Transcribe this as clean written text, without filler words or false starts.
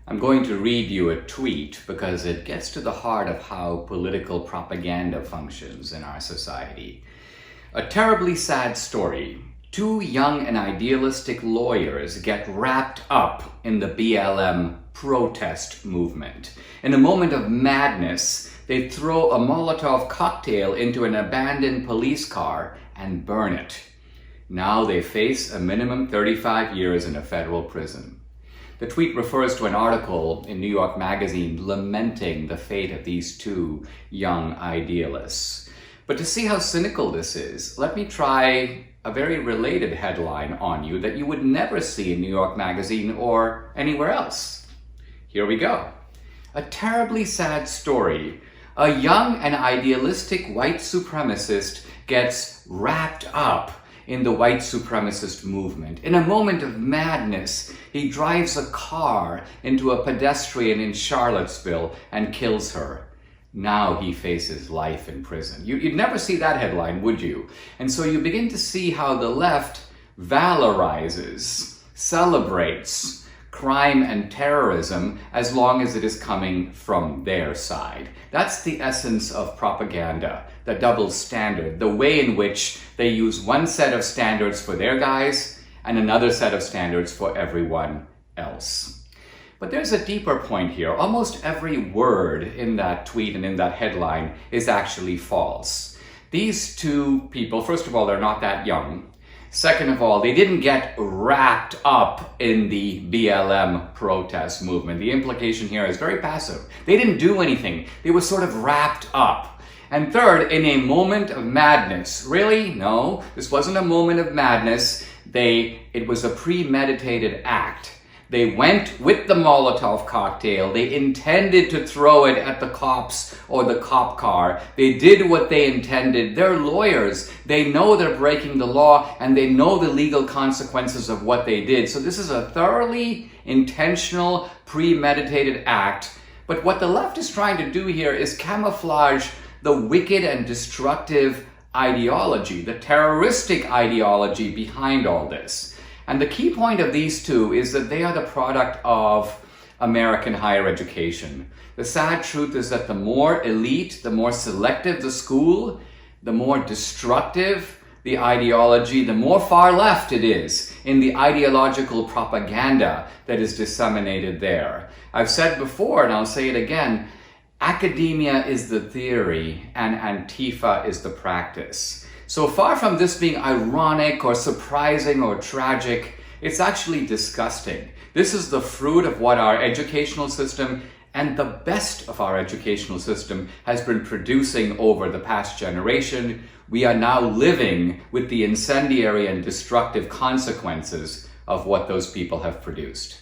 I'm going to read you a tweet because it gets to the heart of how political propaganda functions in our society. A terribly sad story. Two young and idealistic lawyers get wrapped up in the BLM protest movement. In a moment of madness, they throw a Molotov cocktail into an abandoned police car and burn it. Now they face a minimum 35 years in a federal prison. The tweet refers to an article in New York Magazine lamenting the fate of these two young idealists. But to see how cynical this is, let me try a very related headline on you that you would never see in New York Magazine or anywhere else. Here we go. A terribly sad story. A young and idealistic white supremacist gets wrapped up in the white supremacist movement. In a moment of madness, he drives a car into a pedestrian in Charlottesville and kills her. Now he faces life in prison. You'd never see that headline, would you? And so you begin to see how the left valorizes, celebrates crime and terrorism as long as it is coming from their side. That's the essence of propaganda, the double standard, the way in which they use one set of standards for their guys and another set of standards for everyone else. But there's a deeper point here. Almost every word in that tweet and in that headline is actually false. These two people, first of all, they're not that young. Second of all, they didn't get wrapped up in the BLM protest movement. The implication here is very passive. They didn't do anything. They were sort of wrapped up. And third, in a moment of madness. Really? No, this wasn't a moment of madness. It was a premeditated act. They went with the Molotov cocktail. They intended to throw it at the cops or the cop car. They did what they intended. They're lawyers. They know they're breaking the law and they know the legal consequences of what they did. So this is a thoroughly intentional, premeditated act. But what the left is trying to do here is camouflage the wicked and destructive ideology, the terroristic ideology behind all this. And the key point of these two is that they are the product of American higher education. The sad truth is that the more elite, the more selective the school, the more destructive the ideology, the more far left it is in the ideological propaganda that is disseminated there. I've said before, and I'll say it again, academia is the theory and Antifa is the practice. So far from this being ironic or surprising or tragic, it's actually disgusting. This is the fruit of what our educational system and the best of our educational system has been producing over the past generation. We are now living with the incendiary and destructive consequences of what those people have produced.